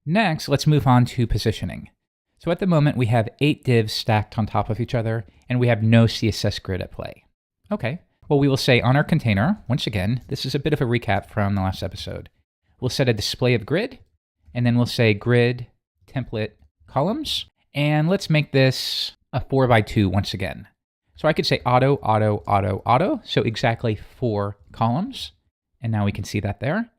Next, let's move on to positioning. So at the moment, we have 8 divs stacked on top of each other, and we have no CSS grid at play. Okay, well, we will say on our container, once again, this is a bit of a recap from the last episode. We'll set a display of grid, and then we'll say grid template columns, and let's make this a 4x2 once again. So I could say auto, auto, auto, auto, so exactly 4 columns, and now we can see that there.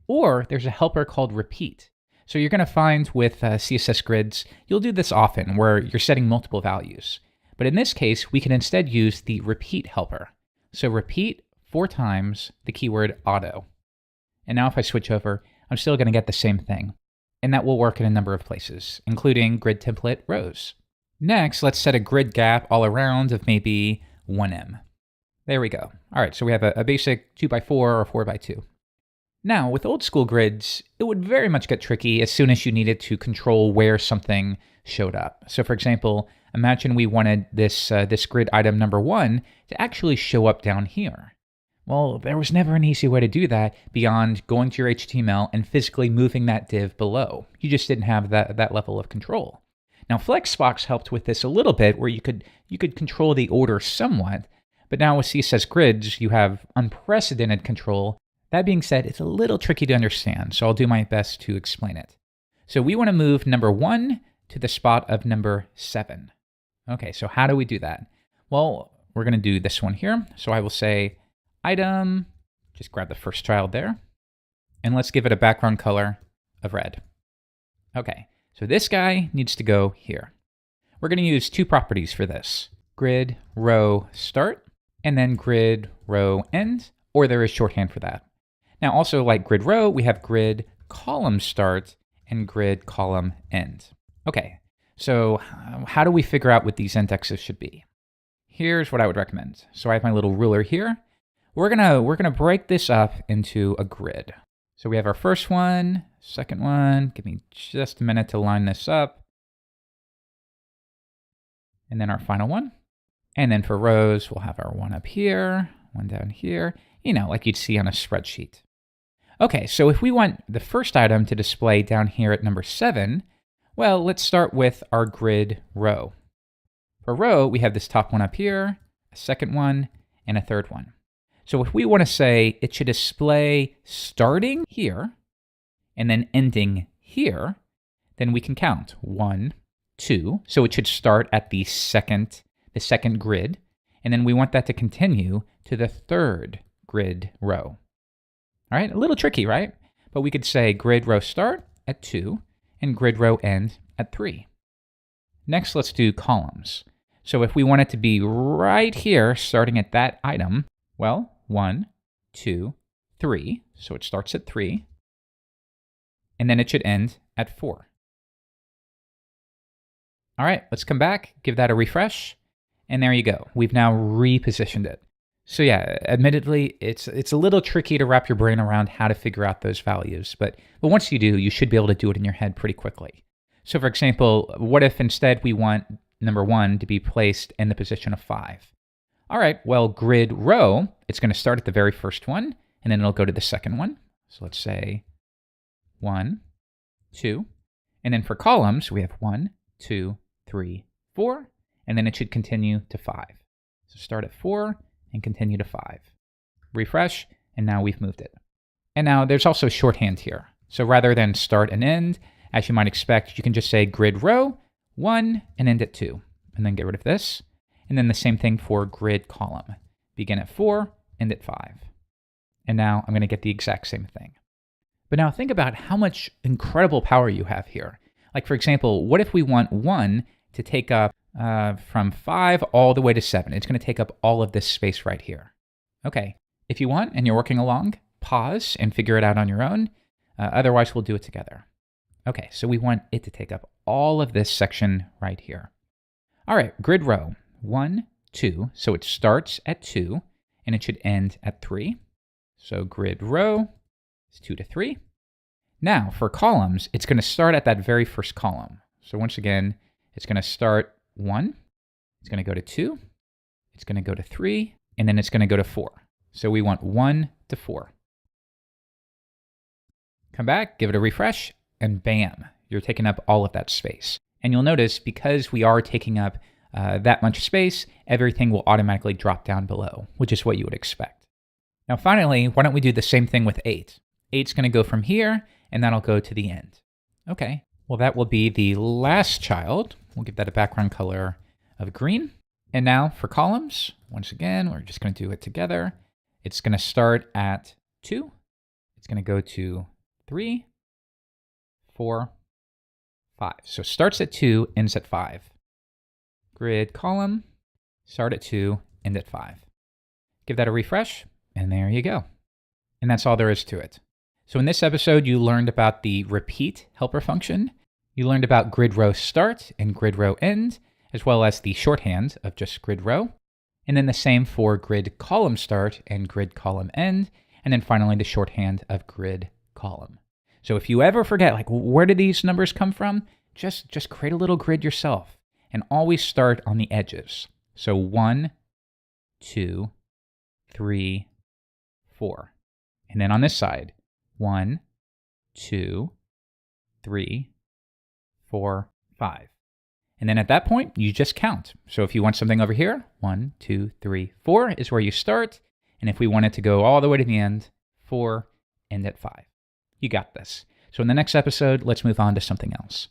Or there's a helper called repeat. So you're going to find with CSS grids, you'll do this often where you're setting multiple values. But in this case, we can instead use the repeat helper. So repeat 4 times the keyword auto. And now if I switch over, I'm still going to get the same thing. And that will work in a number of places, including grid template rows. Next, let's set a grid gap all around of maybe 1em. There we go. All right, so we have a basic 2x4 or 4x2. Now, with old school grids, it would very much get tricky as soon as you needed to control where something showed up. So for example, imagine we wanted this grid item number 1 to actually show up down here. Well, there was never an easy way to do that beyond going to your HTML and physically moving that div below. You just didn't have that level of control. Now, Flexbox helped with this a little bit where you could control the order somewhat, but now with CSS grids, you have unprecedented control. That being said, it's a little tricky to understand, so I'll do my best to explain it. So we want to move number 1 to the spot of number 7. Okay, so how do we do that? Well, we're going to do this one here. So I will say item, just grab the first child there, and let's give it a background color of red. Okay, so this guy needs to go here. We're going to use 2 properties for this, grid row start, and then grid row end, or there is shorthand for that. Now also like grid row, we have grid column start and grid column end. Okay, so how do we figure out what these indexes should be? Here's what I would recommend. So I have my little ruler here. We're gonna break this up into a grid. So we have our first one, second one. Give me just a minute to line this up. And then our final one. And then for rows, we'll have our one up here, one down here, like you'd see on a spreadsheet. Okay, so if we want the first item to display down here at number 7, well, let's start with our grid row. For row, we have this top one up here, a second one, and a third one. So if we want to say it should display starting here and then ending here, then we can count 1, 2. So it should start at the second grid, and then we want that to continue to the third grid row. All right, a little tricky, right? But we could say grid row start at 2 and grid row end at 3. Next, let's do columns. So if we want it to be right here, starting at that item, well, 1, 2, 3. So it starts at 3, and then it should end at 4. All right, let's come back, give that a refresh, and there you go. We've now repositioned it. So yeah, admittedly, it's a little tricky to wrap your brain around how to figure out those values, but once you do, you should be able to do it in your head pretty quickly. So for example, what if instead we want number 1 to be placed in the position of 5? All right, well, grid row, it's going to start at the very first one, and then it'll go to the second one. So let's say 1, 2, and then for columns, we have 1, 2, 3, 4, and then it should continue to 5. So start at 4 and continue to 5. Refresh, and now we've moved it. And now there's also shorthand here. So rather than start and end, as you might expect, you can just say grid row 1 and end at 2, and then get rid of this. And then the same thing for grid column. Begin at 4, end at 5. And now I'm going to get the exact same thing. But now think about how much incredible power you have here. Like for example, what if we want 1 to take up from 5 all the way to 7? It's going to take up all of this space right here. Okay, if you want and you're working along, pause and figure it out on your own. Otherwise, we'll do it together. Okay, so we want it to take up all of this section right here. All right, grid row 1, 2. So it starts at 2 and it should end at 3. So grid row is 2 to 3. Now for columns, it's going to start at that very first column. So once again, it's going to start 1, it's going to go to 2, it's going to go to 3, and then it's going to go to 4. So we want 1 to 4. Come back, give it a refresh, and bam, You're taking up all of that space. And you'll notice because we are taking up that much space, everything will automatically drop down below, which is what you would expect. Now finally, why don't we do the same thing with 8? 8's going to go from here, and that'll go to the end. Okay, well that will be the last child. We'll give that a background color of green. And now for columns, once again, we're just going to do it together. It's going to start at 2. It's going to go to 3, 4, 5. So starts at 2, ends at 5. Grid column, start at 2, end at 5. Give that a refresh, and there you go. And that's all there is to it. So in this episode, you learned about the repeat helper function. You learned about grid row start and grid row end, as well as the shorthand of just grid row. And then the same for grid column start and grid column end. And then finally, the shorthand of grid column. So if you ever forget, like, where do these numbers come from? Just create a little grid yourself and always start on the edges. So 1, 2, 3, 4. And then on this side, 1, 2, 3, 4, 5. And then at that point, you just count. So if you want something over here, 1, 2, 3, 4 is where you start. And if we want it to go all the way to the end, 4, end at 5. You got this. So in the next episode, let's move on to something else.